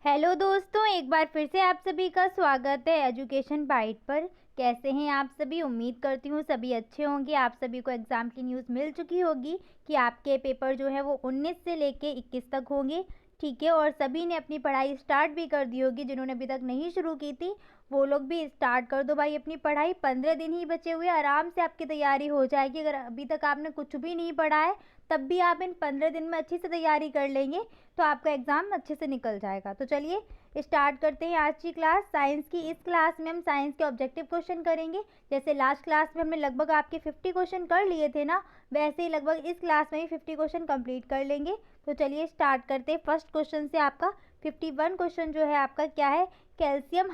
Hello दोस्तों, एक बार फिर से आप सभी का स्वागत है एजुकेशन बाइट पर। कैसे हैं आप सभी? उम्मीद करती हूँ सभी अच्छे होंगे। आप सभी को एग्ज़ाम की न्यूज़ मिल चुकी होगी कि आपके पेपर जो है वो 19 से लेके 21 तक होंगे। ठीक है, और सभी ने अपनी पढ़ाई स्टार्ट भी कर दी होगी। जिन्होंने अभी तक नहीं शुरू की थी वो लोग भी स्टार्ट कर दो भाई अपनी पढ़ाई। 15 दिन ही बचे हुए, आराम से आपकी तैयारी हो जाएगी। अगर अभी तक आपने कुछ भी नहीं पढ़ा है तब भी आप इन 15 दिन में अच्छी से तैयारी कर लेंगे तो आपका एग्ज़ाम अच्छे से निकल जाएगा। तो चलिए स्टार्ट करते हैं आज की क्लास साइंस की। इस क्लास में हम साइंस के ऑब्जेक्टिव क्वेश्चन करेंगे। जैसे लास्ट क्लास में हमने लगभग आपके 50 क्वेश्चन कर लिए थे ना, वैसे ही लगभग इस क्लास में भी 50 क्वेश्चन कंप्लीट कर लेंगे। तो चलिए स्टार्ट करते हैं फर्स्ट क्वेश्चन से। आपका 51 क्वेश्चन जो है आपका क्या है, कैल्शियम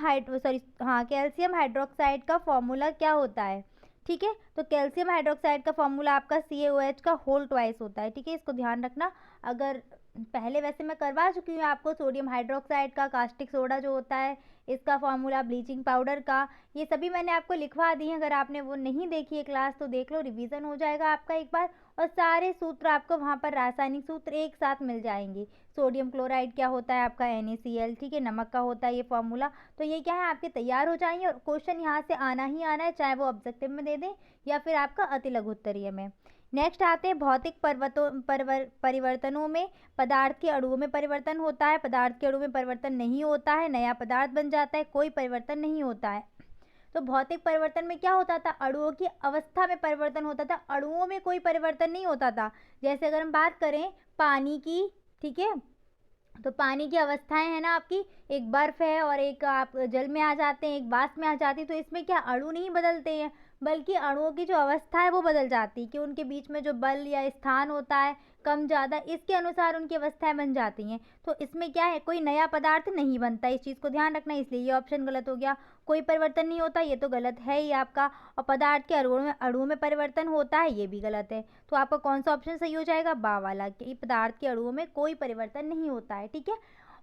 हाइड्रोक्साइड का फॉर्मूला क्या होता है। ठीक है, तो कैल्शियम हाइड्रोक्साइड का फॉर्मूला आपका CaOH का होल ट्वाइस होता है। ठीक है, इसको ध्यान रखना। अगर पहले वैसे मैं करवा चुकी हूँ आपको सोडियम हाइड्रोक्साइड का, कास्टिक सोडा जो होता है इसका फॉर्मूला, ब्लीचिंग पाउडर का, ये सभी मैंने आपको लिखवा दी है। अगर आपने वो नहीं देखी है क्लास तो देख लो, रिवीजन हो जाएगा आपका एक बार। और सारे सूत्र आपको वहाँ पर रासायनिक सूत्र एक साथ मिल जाएंगे। सोडियम क्लोराइड क्या होता है आपका, NaCl। ठीक है, नमक का होता है ये फॉर्मूला। तो ये क्या है, आपके तैयार हो जाएंगे और क्वेश्चन यहाँ से आना ही आना है, चाहे वो ऑब्जेक्टिव में दे दें या फिर आपका अति लघु उत्तरीय में। नेक्स्ट आते हैं भौतिक परिवर्तनों में पदार्थ के अणुओं में परिवर्तन होता है, पदार्थ के अणु में परिवर्तन नहीं होता है, नया पदार्थ बन जाता है, कोई परिवर्तन नहीं होता है। तो भौतिक परिवर्तन में क्या होता था, अणुओं की अवस्था में परिवर्तन होता था, अणुओं में कोई परिवर्तन नहीं होता था। जैसे अगर हम बात करें पानी की, ठीक है, तो पानी की अवस्थाएं है ना आपकी, एक बर्फ है और एक आप जल में आ जाते हैं, एक वाष्प में आ जाती है। तो इसमें क्या अणु नहीं बदलते हैं, बल्कि अणुओं की जो अवस्था है वो बदल जाती है कि उनके बीच में जो बल या स्थान होता है कम ज़्यादा, इसके अनुसार उनकी अवस्थाएं बन जाती हैं। तो इसमें क्या है, कोई नया पदार्थ नहीं बनता। इस चीज़ को ध्यान रखना, इसलिए ये ऑप्शन गलत हो गया। कोई परिवर्तन नहीं होता, ये तो गलत है ही आपका। और पदार्थ के अणुओं में परिवर्तन होता है, ये भी गलत है। तो आपका कौन सा ऑप्शन सही हो जाएगा, बा वाला, कि पदार्थ के अणुओं में कोई परिवर्तन नहीं होता है। ठीक है,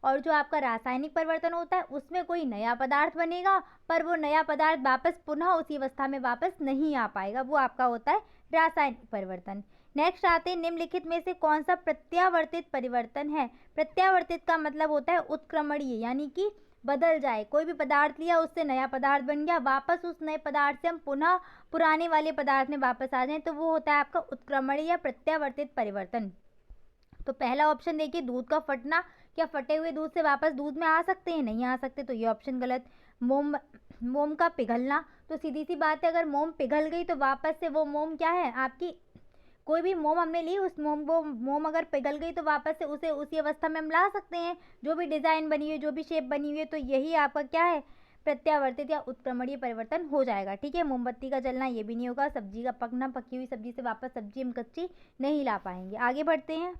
और जो आपका रासायनिक परिवर्तन होता है उसमें कोई नया पदार्थ बनेगा, पर वो नया पदार्थ वापस पुनः उसी अवस्था में वापस नहीं आ पाएगा, वो आपका होता है रासायनिक परिवर्तन। नेक्स्ट आते हैं, निम्नलिखित में से कौन सा प्रत्यावर्तित परिवर्तन है। प्रत्यावर्तित का मतलब होता है उत्क्रमणीय, यानी कि बदल जाए। कोई भी पदार्थ लिया, उससे नया पदार्थ बन गया, वापस उस नए पदार्थ से हम पुनः पुराने वाले पदार्थ में वापस आ जाएं, तो वो होता है आपका उत्क्रमणीय या प्रत्यावर्तित परिवर्तन। तो पहला ऑप्शन देखिए, दूध का फटना, क्या फटे हुए दूध से वापस दूध में आ सकते हैं, नहीं आ सकते, तो ये ऑप्शन गलत। मोम का पिघलना, तो सीधी सी बात है, अगर मोम पिघल गई तो वापस से वो मोम क्या है आपकी, कोई भी मोम हमने ली, उस मोम अगर पिघल गई तो वापस से उसे उसी अवस्था में हम ला सकते हैं, जो भी डिज़ाइन बनी हुई है, जो भी शेप बनी हुई है। तो यही आपका क्या है, प्रत्यावर्तित या उत्क्रमणीय परिवर्तन हो जाएगा। ठीक है, मोमबत्ती का जलना ये भी नहीं होगा, सब्जी का पकना, पकी हुई सब्जी से वापस सब्जी हम कच्ची नहीं ला पाएंगे। आगे बढ़ते हैं,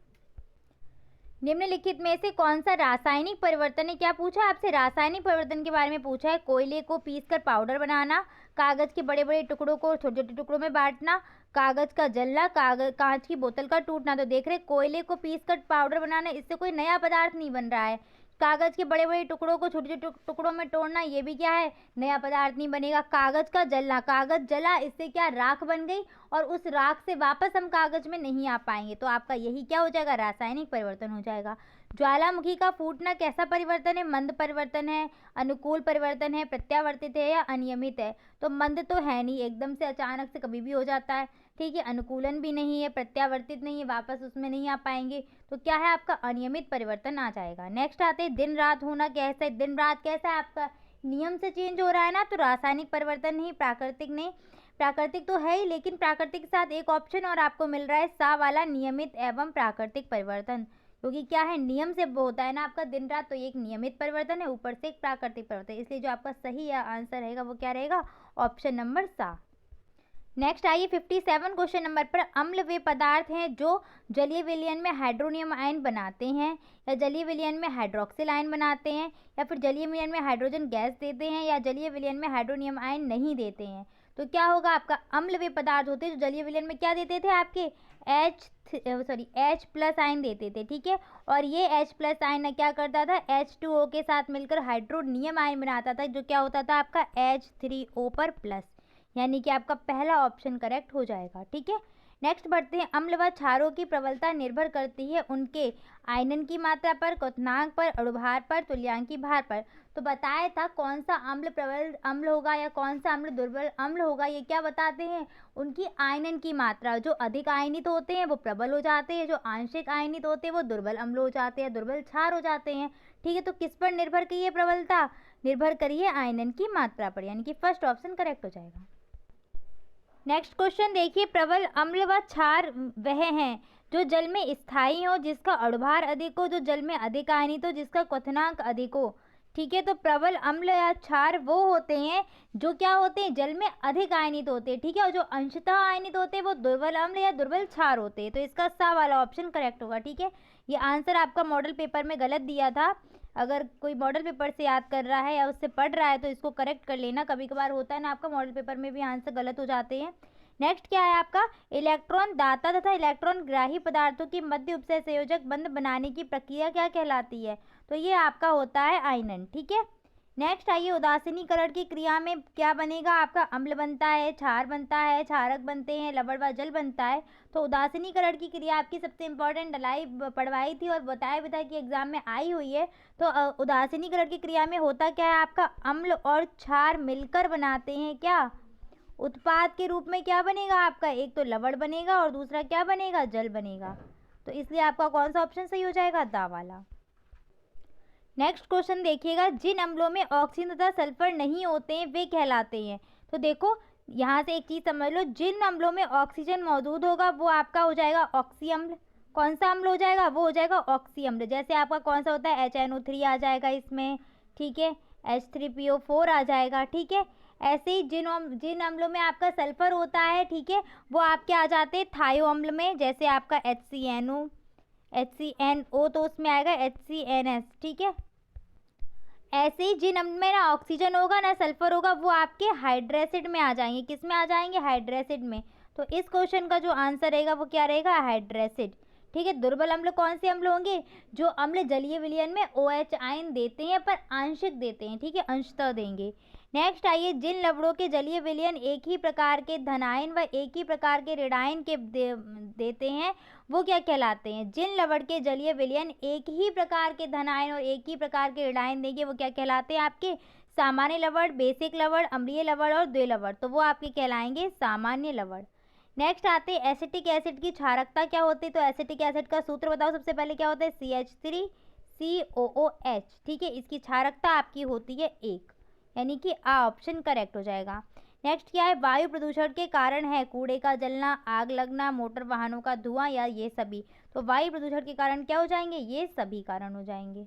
निम्नलिखित में से कौन सा रासायनिक परिवर्तन है। क्या पूछा है आपसे, रासायनिक परिवर्तन के बारे में पूछा है। कोयले को पीसकर पाउडर बनाना, कागज के बड़े बड़े टुकड़ों को छोटे छोटे टुकड़ों में बांटना, कागज का जलना, कांच की बोतल का टूटना। तो देख रहे, कोयले को पीसकर पाउडर बनाना, इससे कोई नया पदार्थ नहीं बन रहा है। कागज के बड़े बड़े टुकड़ों को छोटे छोटे टुकड़ों में तोड़ना, ये भी क्या है, नया पदार्थ नहीं बनेगा। कागज का जलना, कागज जला, इससे क्या राख बन गई, और उस राख से वापस हम कागज में नहीं आ पाएंगे। तो आपका यही क्या हो जाएगा, रासायनिक परिवर्तन हो जाएगा। ज्वालामुखी का फूटना कैसा परिवर्तन है, मंद परिवर्तन है, अनुकूल परिवर्तन है, प्रत्यावर्तित है या अनियमित है। तो मंद तो है नहीं, एकदम से अचानक से कभी भी हो जाता है। ठीक है, अनुकूलन भी नहीं है, प्रत्यावर्तित नहीं है, वापस उसमें नहीं आ पाएंगे। तो क्या है आपका, अनियमित परिवर्तन आ जाएगा। नेक्स्ट आते हैं, दिन रात होना कैसा है। दिन रात कैसा है आपका, नियम से चेंज हो रहा है ना, तो रासायनिक परिवर्तन नहीं, प्राकृतिक नहीं। प्राकृतिक तो है ही, लेकिन प्राकृतिक के साथ एक ऑप्शन और आपको मिल रहा है, सा वाला, नियमित एवं प्राकृतिक परिवर्तन। क्योंकि क्या है, नियम से होता है ना आपका दिन रात, तो ये एक नियमित परिवर्तन है, ऊपर से एक प्राकृतिक परिवर्तन, इसलिए जो आपका सही आंसर रहेगा वो क्या रहेगा, ऑप्शन नंबर सा। नेक्स्ट आइए 57 क्वेश्चन नंबर पर, अम्ल वे पदार्थ हैं जो जलीय विलयन में हाइड्रोनियम आयन बनाते हैं, या जलीय विलयन में हाइड्रोक्सिल आयन बनाते हैं, या फिर जलीय विलयन में हाइड्रोजन गैस देते हैं, या जलीय विलयन में हाइड्रोनियम आयन नहीं देते हैं। तो क्या होगा आपका, अम्ल वे पदार्थ होते हैं जो जलीय विलयन में क्या देते थे आपके, H प्लस आयन देते थे। ठीक है, और ये H प्लस आयन क्या करता था, H2O के साथ मिलकर हाइड्रोनियम आयन बनाता था, जो क्या होता था आपका H3O पर प्लस, यानी कि आपका पहला ऑप्शन करेक्ट हो जाएगा। ठीक है, नेक्स्ट बढ़ते हैं, अम्ल व क्षारों की प्रबलता निर्भर करती है उनके आयनन की मात्रा पर, क्वथनांक पर, अणुभार पर, तुल्यांकी भार पर। तो बताया था कौन सा अम्ल प्रबल अम्ल होगा या कौन सा अम्ल दुर्बल अम्ल होगा, ये क्या बताते हैं, उनकी आयनन की मात्रा। जो अधिक आयनित होते हैं वो प्रबल हो जाते हैं, जो आंशिक आयनित होते हैं वो दुर्बल अम्ल हो जाते हैं, दुर्बल क्षार हो जाते हैं। ठीक है, तो किस पर निर्भर करिए प्रबलता, निर्भर करिए आयनन की मात्रा पर, यानी कि फर्स्ट ऑप्शन करेक्ट हो जाएगा। नेक्स्ट क्वेश्चन देखिए, प्रबल अम्ल व क्षार वह हैं जो जल में स्थायी हो, जिसका अणुभार अधिक हो, जो जल में अधिक आयनित हो, जिसका क्वथनांक अधिक हो। ठीक है, तो प्रबल अम्ल या क्षार वो होते हैं जो क्या होते हैं, जल में अधिक आयनित होते हैं। ठीक है, और जो अंशतः आयनित होते हैं वो दुर्बल अम्ल या दुर्बल क्षार होते हैं। तो इसका सा वाला ऑप्शन करेक्ट होगा। ठीक है, ये आंसर आपका मॉडल पेपर में गलत दिया था। अगर कोई मॉडल पेपर से याद कर रहा है या उससे पढ़ रहा है तो इसको करेक्ट कर लेना, कभी कभार होता है ना आपका मॉडल पेपर में भी आंसर गलत हो जाते हैं। नेक्स्ट क्या है आपका, इलेक्ट्रॉन दाता तथा इलेक्ट्रॉन ग्राही पदार्थों की मध्य उपसय संयोजक बंध बनाने की प्रक्रिया क्या कहलाती है, तो ये आपका होता है आयनन। ठीक है, नेक्स्ट आइए, उदासीनीकरण की क्रिया में क्या बनेगा आपका, अम्ल बनता है, क्षार बनता है, क्षारक बनते हैं, लवण व जल बनता है। तो उदासीनीकरण की क्रिया आपकी सबसे इंपॉर्टेंट डलाई पढ़वाई थी और बताया भी था कि एग्जाम में आई हुई है। तो उदासीनीकरण की क्रिया में होता क्या है आपका, अम्ल और क्षार मिलकर बनाते हैं क्या, उत्पाद के रूप में क्या बनेगा आपका, एक तो लवण बनेगा और दूसरा क्या बनेगा, जल बनेगा। तो इसलिए आपका कौन सा ऑप्शन सही हो जाएगा, दा वाला। नेक्स्ट क्वेश्चन देखिएगा, जिन अम्लों में ऑक्सीजन तथा सल्फर नहीं होते हैं वे कहलाते हैं। तो देखो यहाँ से एक चीज समझ लो, जिन अम्लों में ऑक्सीजन मौजूद होगा वो आपका हो जाएगा ऑक्सी अम्ल। कौन सा अम्ल हो जाएगा, वो हो जाएगा ऑक्सी अम्ल। जैसे आपका कौन सा होता है, HNO3 आ जाएगा इसमें। ठीक है, H3PO4 आ जाएगा। ठीक है, ऐसे ही जिन अम्लों में आपका सल्फर होता है, ठीक है, वो आपके आ जाते हैं थायो अम्ल में। जैसे आपका HCNO तो उसमें आएगा HCNS। ठीक है, ऐसे ही जिन अम्ल में ना ऑक्सीजन होगा ना सल्फर होगा वो आपके हाइड्रेसिड में आ जाएंगे। किस में आ जाएंगे, हाइड्रेसिड में। तो इस क्वेश्चन का जो आंसर रहेगा वो क्या रहेगा, हाइड्रेसिड। ठीक है, दुर्बल अम्ल कौन से अम्ल होंगे, जो अम्ल जलीय विलयन में OH आयन देते हैं पर आंशिक देते हैं। ठीक है, अंशतः देंगे। नेक्स्ट आइए, जिन लवणों के जलीय विलयन एक ही प्रकार के धनायन व एक ही प्रकार के ऋणायन के देते हैं वो क्या कहलाते हैं, जिन लवण के जलीय विलयन एक ही प्रकार के धनायन और एक ही प्रकार के ऋणायन देंगे वो क्या कहलाते हैं आपके, सामान्य लवण, बेसिक लवण, अम्लीय लवण और द्वितीय लवण। तो वो आपके कहलाएंगे सामान्य लवण। नेक्स्ट आते हैं, एसिटिक एसिड की क्षारकता क्या होती है। तो एसिटिक एसिड का सूत्र बताओ सबसे पहले, क्या होता है, CH3COOH। ठीक है, इसकी क्षारकता आपकी होती है 1, यानी कि आ ऑप्शन करेक्ट हो जाएगा। नेक्स्ट क्या है, वायु प्रदूषण के कारण है, कूड़े का जलना, आग लगना, मोटर वाहनों का धुआं या ये सभी। तो वायु प्रदूषण के कारण क्या हो जाएंगे, ये सभी कारण हो जाएंगे।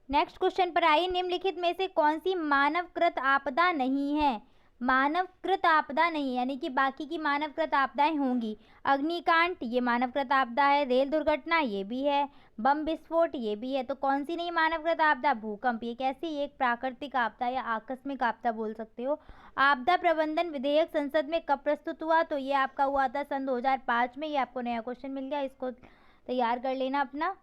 नेक्स्ट क्वेश्चन पर आइए, निम्नलिखित में से कौन सी मानवकृत आपदा नहीं है, मानवकृत आपदा नहीं, यानी कि बाकी की मानवकृत आपदाएं होंगी। अग्निकांड ये मानवकृत आपदा है, रेल दुर्घटना ये भी है, बम विस्फोट ये भी है। तो कौन सी नहीं मानवकृत आपदा, भूकंप। ये कैसी, ये एक प्राकृतिक आपदा या आकस्मिक आपदा बोल सकते हो। आपदा प्रबंधन विधेयक संसद में कब प्रस्तुत हुआ, तो ये आपका हुआ था सन 2005 में। ये आपको नया क्वेश्चन मिल गया, इसको तैयार कर लेना अपना।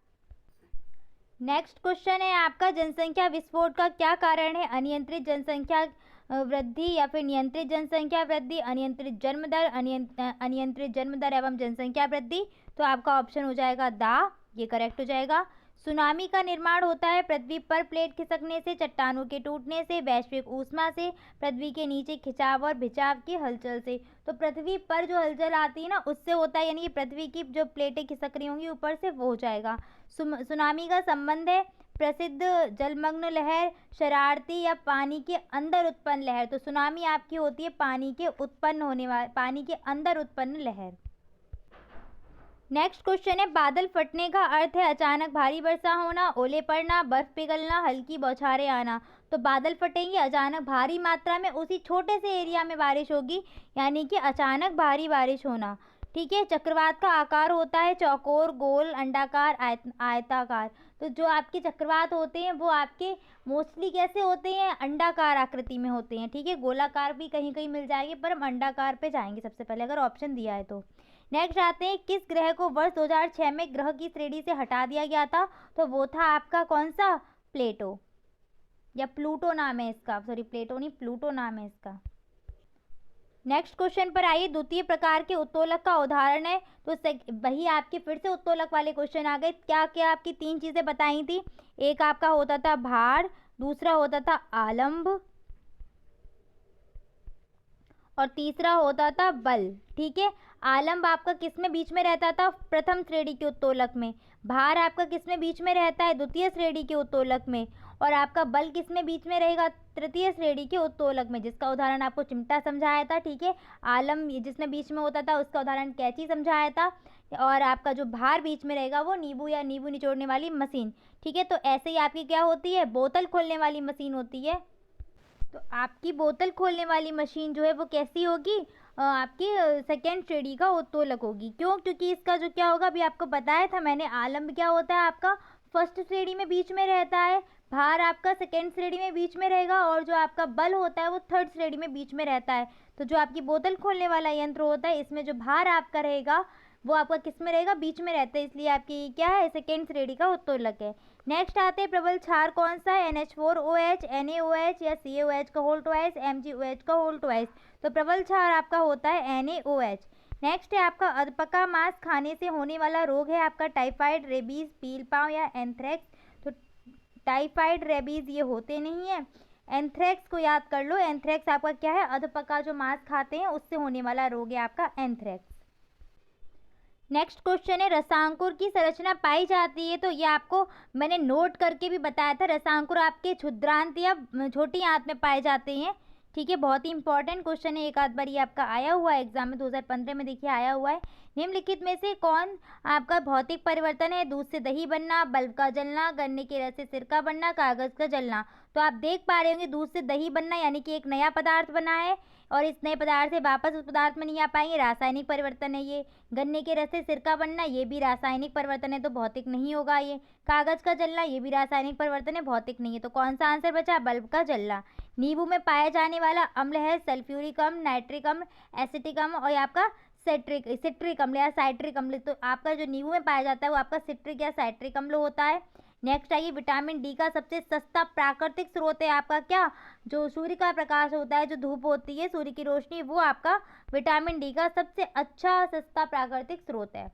नेक्स्ट क्वेश्चन है आपका, जनसंख्या विस्फोट का क्या कारण है, अनियंत्रित जनसंख्या वृद्धि या फिर नियंत्रित जनसंख्या वृद्धि, अनियंत्रित जन्म दर, अनियंत्रित जन्म दर एवं जनसंख्या वृद्धि। तो आपका ऑप्शन हो जाएगा दा, ये करेक्ट हो जाएगा। सुनामी का निर्माण होता है पृथ्वी पर प्लेट खिसकने से, चट्टानों के टूटने से, वैश्विक ऊष्मा से, पृथ्वी के नीचे खिंचाव और भिंचाव की हलचल से। तो पृथ्वी पर जो हलचल आती है ना उससे होता है, यानी कि पृथ्वी की जो प्लेटें खिसक रही होंगी ऊपर से, वो हो जाएगा। सुनामी का संबंध है प्रसिद्ध जलमग्न लहर, शरारती या पानी के अंदर उत्पन्न लहर। तो सुनामी आपकी होती है पानी के उत्पन्न होने वाले, पानी के अंदर उत्पन्न लहर। नेक्स्ट क्वेश्चन है, बादल फटने का अर्थ है अचानक भारी वर्षा होना, ओले पड़ना, बर्फ पिघलना, हल्की बौछारें आना। तो बादल फटेंगे, अचानक भारी मात्रा में उसी छोटे से एरिया में बारिश होगी, यानी कि अचानक भारी बारिश होना। ठीक है, चक्रवात का आकार होता है चौकोर, गोल, अंडाकार, आयताकार। तो जो आपके चक्रवात होते हैं वो आपके मोस्टली कैसे होते हैं, अंडाकार आकृति में होते हैं। ठीक है, गोलाकार भी कहीं कहीं मिल जाएंगे पर हम अंडाकार पे जाएंगे सबसे पहले अगर ऑप्शन दिया है तो। नेक्स्ट आते हैं, किस ग्रह को वर्ष 2006 में ग्रह की श्रेणी से हटा दिया गया था। तो वो था आपका कौन सा, प्लेटो, या प्लूटो नाम है इसका, सॉरी प्लेटो नहीं, प्लूटो नाम है इसका। नेक्स्ट क्वेश्चन पर आइए। द्वितीय प्रकार के उत्तोलक का उदाहरण है, तो वही आपके फिर से उत्तोलक वाले क्वेश्चन आ गए। क्या क्या आपकी तीन चीजें बताई थी, एक आपका होता था भार, दूसरा होता था आलंब और तीसरा होता था बल। ठीक है, आलंब आपका किस में बीच में रहता था, प्रथम श्रेणी के उत्तोलक में। भार आपका किस में बीच में रहता है, द्वितीय श्रेणी के उत्तोलक में। और आपका बल किस में बीच में रहेगा, तृतीय श्रेणी के उत्तोलक में, जिसका उदाहरण आपको चिमटा समझाया था। ठीक है, आलम जिसमें बीच में होता था उसका उदाहरण कैंची समझाया था। और आपका जो भार बीच में रहेगा वो नींबू या नींबू निचोड़ने वाली मशीन। ठीक है, तो ऐसे ही आपकी क्या होती है, बोतल खोलने वाली मशीन होती है। तो आपकी बोतल खोलने वाली मशीन जो है वो कैसी होगी, आपकी सेकेंड श्रेणी का उत्तोलक होगी। क्यों, क्योंकि इसका जो क्या होगा, अभी आपको बताया था मैंने, आलंब क्या होता है आपका फर्स्ट श्रेणी में बीच में रहता है, भार आपका सेकेंड श्रेणी में बीच में रहेगा, और जो आपका बल होता है वो थर्ड श्रेणी में बीच में रहता है। तो जो आपकी बोतल खोलने वाला यंत्र होता है, इसमें जो भार आपका रहेगा वो आपका किस में रहेगा, बीच में रहता है, इसलिए आपकी क्या है, सेकेंड श्रेणी का उत्तोलक है। नेक्स्ट आते हैं प्रबल क्षार कौन सा है, NH4OH, NaOH या CaOH का होल ट्वाइस, MgOH का होल ट्वाइस। तो प्रबल क्षार आपका होता है NaOH। नेक्स्ट है आपका अधपका मांस खाने से होने वाला रोग है आपका टाइफाइड, रेबीज, पीलपाव या एंथ्रेक्स। तो टाइफाइड, रेबीज ये होते नहीं है। एंथ्रेक्स को याद कर लो, एंथ्रेक्स आपका क्या है, अधपका जो मांस खाते हैं उससे होने वाला रोग है आपका एंथ्रेक्स। नेक्स्ट क्वेश्चन है, रसांकुर की संरचना पाई जाती है, तो ये आपको मैंने नोट करके भी बताया था। रसांकुर आपके क्षुद्रांत या छोटी आंत में पाए जाते हैं। ठीक है, बहुत ही इंपॉर्टेंट क्वेश्चन है, एक आध बार ये आपका आया हुआ है एग्जाम में, 2015 में देखिए आया हुआ है। निम्नलिखित में से कौन आपका भौतिक परिवर्तन है, दूध से दही बनना, बल्ब का जलना, गन्ने के रस से सिरका बनना, कागज का जलना। तो आप देख पा रहे होंगे दूध से दही बनना यानी कि एक नया पदार्थ बना है और इस नए पदार्थ से वापस उस पदार्थ में नहीं आ पाएंगे, रासायनिक परिवर्तन है ये। गन्ने के रस से सिरका बनना, ये भी रासायनिक परिवर्तन है, तो भौतिक नहीं होगा ये। कागज का जलना, ये भी रासायनिक परिवर्तन है, भौतिक नहीं है। तो कौन सा आंसर बचा, बल्ब का जलना। नींबू में पाया जाने वाला अम्ल है सल्फ्यूरिक अम्ल, नाइट्रिक अम्ल, एसिटिक अम्ल और आपका सिट्रिक अम्ल या साइट्रिक अम्ल। तो आपका जो नींबू में पाया जाता है वो आपका सिट्रिक या साइट्रिक अम्ल होता है। नेक्स्ट आइए, विटामिन डी का सबसे सस्ता प्राकृतिक स्रोत है आपका क्या, जो सूर्य का प्रकाश होता है, जो धूप होती है, सूर्य की रोशनी, वो आपका विटामिन डी का सबसे अच्छा सस्ता प्राकृतिक स्रोत है।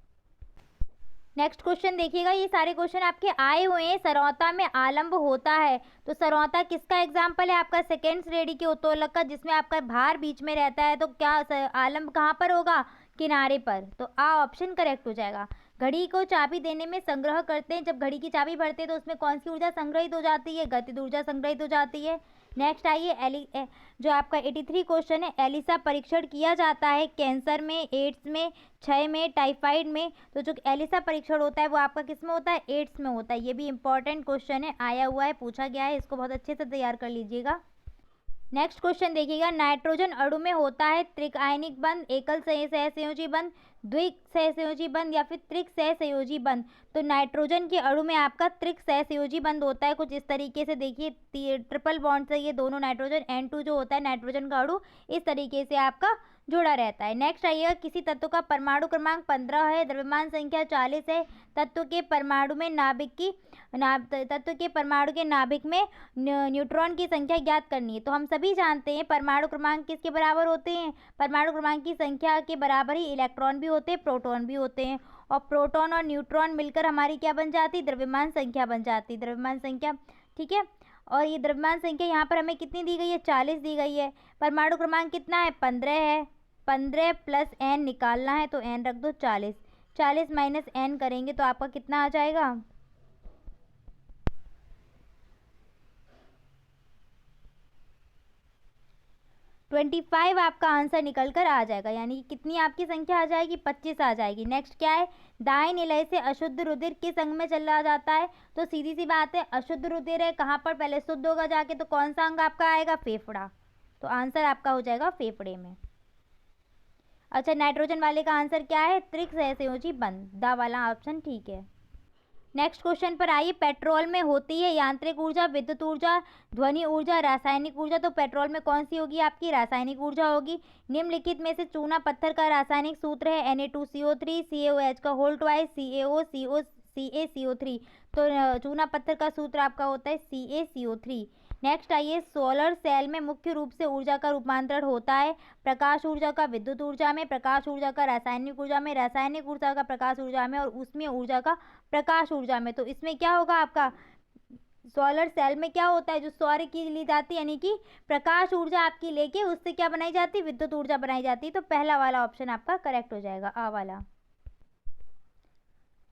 नेक्स्ट क्वेश्चन देखिएगा, ये सारे क्वेश्चन आपके आए हुए हैं। सरौता में आलंब होता है, तो सरौता किसका एग्जाम्पल है, आपका सेकेंड श्रेणी के उत्तोलक का, जिसमें आपका भार बीच में रहता है। तो क्या आलंब कहाँ पर होगा, किनारे पर। तो आ ऑप्शन करेक्ट हो जाएगा। घड़ी को चाबी देने में संग्रह करते हैं, जब घड़ी की चाबी भरते हैं तो उसमें कौन सी ऊर्जा संग्रहित हो जाती है, गतिज ऊर्जा संग्रहित हो जाती है। नेक्स्ट आइए, जो आपका 83 क्वेश्चन है, एलिसा परीक्षण किया जाता है कैंसर में, एड्स में, क्षय में, टाइफाइड में। तो जो एलिसा परीक्षण होता है वो आपका किस में होता है, एड्स में होता है। ये भी इंपॉर्टेंट क्वेश्चन है, आया हुआ है, पूछा गया है, इसको बहुत अच्छे से तैयार कर लीजिएगा। नेक्स्ट क्वेश्चन देखिएगा, नाइट्रोजन अणु में होता है त्रिक आयनिक बंध, एकल सहसंयोजी बंध, द्विक सहसंयोजी बंध या फिर त्रिक सहसंयोजी बंध। तो नाइट्रोजन के अणु में आपका त्रिक सहसंयोजी बंध होता है, कुछ इस तरीके से देखिए, ट्रिपल बॉन्ड से ये दोनों नाइट्रोजन N2 जो होता है नाइट्रोजन का अणु, इस तरीके से आपका जुड़ा रहता है। नेक्स्ट आइएगा, किसी तत्व का परमाणु क्रमांक 15 है, द्रव्यमान संख्या 40 है, तत्व के परमाणु में तत्व के परमाणु के नाभिक में न्यूट्रॉन की संख्या ज्ञात करनी है। तो हम सभी जानते हैं परमाणु क्रमांक किसके बराबर होते हैं, परमाणु क्रमांक की संख्या के बराबर ही इलेक्ट्रॉन भी होते हैं, प्रोटॉन भी होते हैं, और प्रोटॉन और न्यूट्रॉन मिलकर हमारी क्या बन जाती है, द्रव्यमान संख्या बन जाती है, द्रव्यमान संख्या। ठीक है, और ये द्रव्यमान संख्या यहाँ पर हमें कितनी दी गई है, 40 दी गई है। परमाणु क्रमांक कितना है, 15 है, 15 प्लस n निकालना है, तो n रख दो 40, 40 माइनस n करेंगे तो आपका कितना आ जाएगा, 25 आपका आंसर निकल कर आ जाएगा। यानी कि कितनी आपकी संख्या आ जाएगी, 25 आ जाएगी। नेक्स्ट क्या है, दाएं निलय से अशुद्ध रुधिर किस अंग में चला जाता है। तो सीधी सी बात है, अशुद्ध रुधिर है, कहाँ पर पहले शुद्ध होगा जाके, तो कौन सा अंग आपका आएगा, फेफड़ा। तो आंसर आपका हो जाएगा फेफड़े में। अच्छा, नाइट्रोजन वाले का आंसर क्या है, त्रिक सहसंयोजी बंध, दा वाला ऑप्शन ठीक है। नेक्स्ट क्वेश्चन पर आइए, पेट्रोल में होती है यांत्रिक ऊर्जा, विद्युत ऊर्जा, ध्वनि ऊर्जा, रासायनिक ऊर्जा। तो पेट्रोल में कौन सी होगी, आपकी रासायनिक ऊर्जा होगी। निम्नलिखित में से चूना पत्थर का रासायनिक सूत्र है Na2CO3, CaOH का होल ट्वाइस, CaO CaCO3। तो चूना पत्थर का सूत्र आपका होता है CaCO3। नेक्स्ट आइए, सोलर सेल में मुख्य रूप से ऊर्जा का रूपांतरण होता है प्रकाश ऊर्जा का विद्युत ऊर्जा में, प्रकाश ऊर्जा का रासायनिक ऊर्जा में, रासायनिक ऊर्जा का प्रकाश ऊर्जा में और उसमें ऊर्जा का प्रकाश ऊर्जा में। तो इसमें क्या होगा आपका, सोलर सेल में क्या होता है, जो सौर की ली जाती है यानी कि प्रकाश ऊर्जा आपकी लेके उससे क्या बनाई जाती है, विद्युत ऊर्जा बनाई जाती है। तो पहला वाला ऑप्शन आपका करेक्ट हो जाएगा, आ वाला।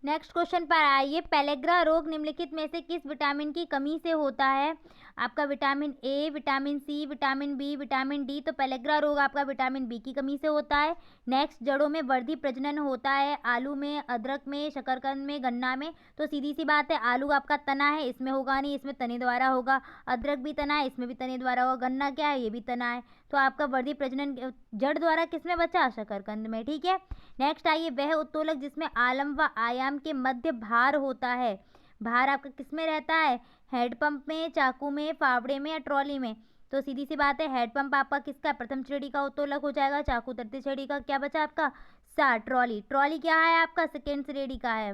नेक्स्ट क्वेश्चन पर आइए, पेलेग्रा रोग निम्नलिखित में से किस विटामिन की कमी से होता है। आपका vitamin A, vitamin C, vitamin B, vitamin D. तो पेलेग्रा रोग आपका विटामिन बी की कमी से होता है। नेक्स्ट, जड़ों में वर्धी प्रजनन होता है आलू में, अदरक में, शकरकंद में, गन्ना में। तो सीधी सी बात है, आलू आपका तना है, इसमें होगा नहीं, इसमें तने द्वारा होगा। अदरक भी तना है, इसमें भी तने द्वारा होगा। गन्ना क्या है, ये भी तना है। तो आपका वर्धी प्रजनन जड़ द्वारा किसमें बचा, शकरकंद में। ठीक है। नेक्स्ट आइए, वह उत्तोलक जिसमें आलम व आयाम के मध्य भार होता है। भार आपका किसमें रहता है, हेडपंप में, चाकू में, फावड़े में या ट्रॉली में। तो सीधी सी बात है, हेडपंप आपका किसका, प्रथम श्रेणी का उत्तोलक हो जाएगा। चाकू तृतीय श्रेणी का। क्या बचा आपका, ट्रॉली। ट्रॉली क्या है आपका, सेकेंड श्रेणी का है।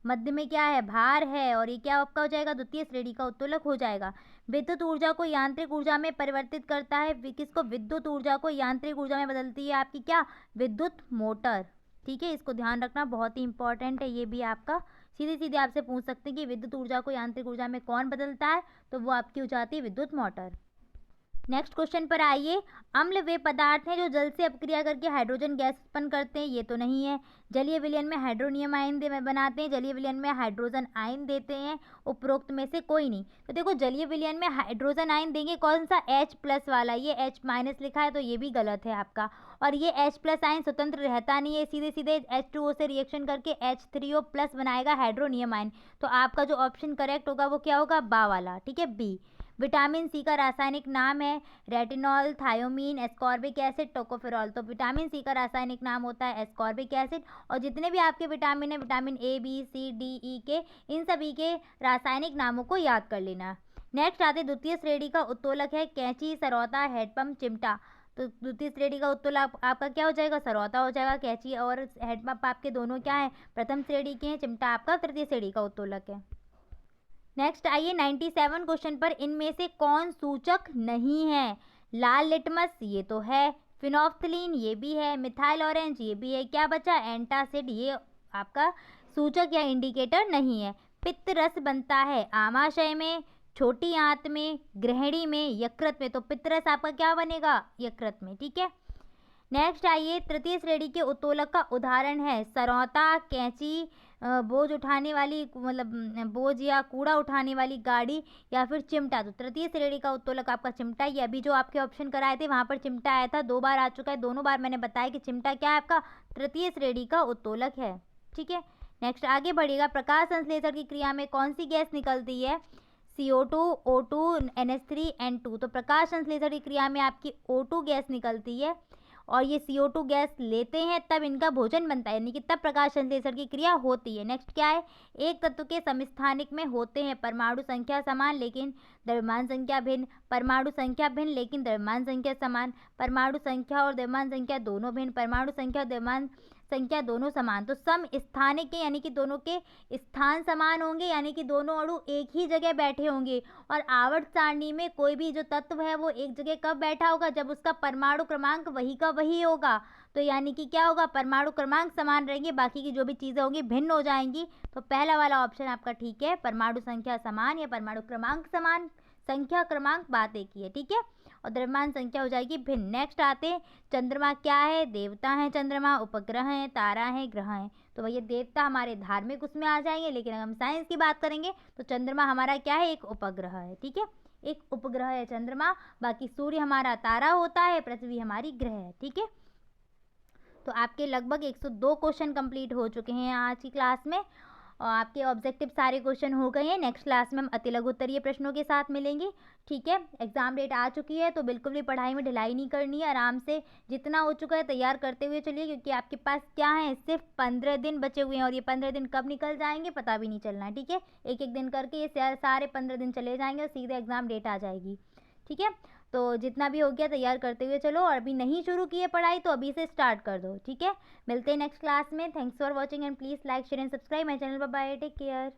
मध्य में क्या है, भार है, और ये क्या आपका हो जाएगा, द्वितीय श्रेणी का उत्तोलक हो जाएगा। विद्युत ऊर्जा को यांत्रिक ऊर्जा में परिवर्तित करता है, किसको, विद्युत ऊर्जा को यांत्रिक ऊर्जा में बदलती है आपकी क्या, विद्युत मोटर। ठीक है, इसको ध्यान रखना, बहुत ही इंपॉर्टेंट है ये भी आपका। सीधे सीधे आपसे पूछ सकते हैं कि विद्युत ऊर्जा को यांत्रिक ऊर्जा में कौन बदलता है, तो वो आपकी हो जाती है विद्युत मोटर। नेक्स्ट क्वेश्चन पर आइए, अम्ल वे पदार्थ हैं जो जल से अपक्रिया करके हाइड्रोजन गैस उत्पन्न करते हैं। ये तो नहीं है। जलीय विलयन में हाइड्रोनियम आयन बनाते हैं, जलीय विलयन में हाइड्रोजन आयन देते हैं। उपरोक्त में से कोई नहीं। तो देखो, जलीय विलयन में हाइड्रोजन आयन देंगे कौन सा, H+ वाला। ये H- लिखा है तो ये भी गलत है आपका। और ये H+ आयन स्वतंत्र रहता नहीं है, सीधे सीधे H2O से रिएक्शन करके H3O+ बनाएगा हाइड्रोनियम आयन। तो आपका जो ऑप्शन करेक्ट होगा वो क्या होगा, बा वाला। ठीक है, बी। विटामिन सी का रासायनिक नाम है रेटिनॉल, थायोमीन, एस्कॉर्बिक एसिड, टोकोफेरॉल। तो विटामिन सी का रासायनिक नाम होता है एस्कॉर्बिक एसिड। और जितने भी आपके विटामिन है, vitamin A, B, C, D, E के, इन सभी के रासायनिक नामों को याद कर लेना। नेक्स्ट आते द्वितीय श्रेणी का उत्तोलक है कैंची, सरौता, हेडपंप, चिमटा। तो द्वितीय श्रेणी का उत्तोलक आपका क्या हो जाएगा, सरौता हो जाएगा। कैंची और हेडपंप आपके दोनों क्या है, प्रथम श्रेणी के हैं। चिमटा आपका तृतीय श्रेणी का उत्तोलक है। नेक्स्ट आइए, 97 क्वेश्चन पर इनमें से कौन सूचक नहीं है। लाल लिटमस, ये तो है। फिनोफ्थलीन, ये भी है। मिथाइल ऑरेंज, ये भी है। क्या बचा, एंटासिड, ये आपका सूचक या इंडिकेटर नहीं है। पित्त रस बनता है आमाशय में, छोटी आंत में, ग्रहणी में, यकृत में। तो पित्त रस आपका क्या बनेगा, यकृत में। ठीक है। नेक्स्ट आइए, तृतीय श्रेणी के उत्तोलक का उदाहरण है सरौता, कैंची, बोझ उठाने वाली, मतलब बोझ या कूड़ा उठाने वाली गाड़ी, या फिर चिमटा। तो तृतीय श्रेणी का उत्तोलक आपका चिमटा। ये अभी जो आपके ऑप्शन कराए थे वहाँ पर चिमटा आया था, 2 बार आ चुका है। दोनों बार मैंने बताया कि चिमटा क्या है आपका, तृतीय श्रेणी का उत्तोलक है। ठीक है। नेक्स्ट आगे बढ़िएगा, प्रकाश संश्लेषण की क्रिया में कौन सी गैस निकलती है, CO2, O2, NH3, N2। तो प्रकाश संश्लेषण की क्रिया में आपकी O2 गैस निकलती है, और ये CO2 गैस लेते हैं तब इनका भोजन बनता है, यानी कि तब प्रकाश संश्लेषण की क्रिया होती है। नेक्स्ट क्या है, एक तत्व के समस्थानिक में होते हैं परमाणु संख्या समान लेकिन द्रव्यमान संख्या भिन्न, परमाणु संख्या भिन्न लेकिन द्रव्यमान संख्या समान, परमाणु संख्या और द्रव्यमान संख्या दोनों भिन्न, परमाणु संख्या और द्रव्यमान संख्या दोनों समान। तो सम स्थानिक के यानी कि दोनों के स्थान समान होंगे, यानी कि दोनों अणु एक ही जगह बैठे होंगे। और आवर्त सारणी में कोई भी जो तत्व है वो एक जगह कब बैठा होगा, जब उसका परमाणु क्रमांक वही का वही होगा। तो यानी कि क्या होगा, परमाणु क्रमांक समान रहेंगे, बाकी की जो भी चीज़ें होंगी भिन्न हो जाएंगी। तो पहला वाला ऑप्शन आपका ठीक है, परमाणु संख्या समान या परमाणु क्रमांक समान, संख्या क्रमांक बात एक ही है। ठीक है। और द्रव्यमान संख्या हो जाएगी भिन्न। नेक्स्ट आते हैं, चंद्रमा क्या है, देवता है चंद्रमा, उपग्रह है, तारा है, ग्रह है। तो भैया देवता हमारे धार्मिक उसमें आ जाएंगे, लेकिन अगर हम साइंस की बात करेंगे तो चंद्रमा हमारा क्या है, एक उपग्रह है। ठीक है, एक उपग्रह है चंद्रमा। बाकी सूर्य हमारा तारा होता है, पृथ्वी हमारी ग्रह है। ठीक है। तो आपके लगभग 102 क्वेश्चन कंप्लीट हो चुके हैं आज की क्लास में, और आपके ऑब्जेक्टिव सारे क्वेश्चन हो गए हैं। नेक्स्ट क्लास में हम अति लघु उत्तरीय प्रश्नों के साथ मिलेंगे। ठीक है। एग्जाम डेट आ चुकी है तो बिल्कुल भी पढ़ाई में ढिलाई नहीं करनी है, आराम से जितना हो चुका है तैयार करते हुए चलिए, क्योंकि आपके पास क्या है, सिर्फ 15 दिन बचे हुए हैं, और ये 15 दिन कब निकल जाएंगे पता भी नहीं चलना है। ठीक है, एक एक दिन करके ये सारे 15 दिन चले जाएंगे और सीधे एग्जाम डेट आ जाएगी। ठीक है। तो जितना भी हो गया तैयार करते हुए चलो, और अभी नहीं शुरू की है पढ़ाई तो अभी से स्टार्ट कर दो, ठीक है। मिलते हैं नेक्स्ट क्लास में। Thanks for watching and please like share and subscribe my channel. Bye bye, take care.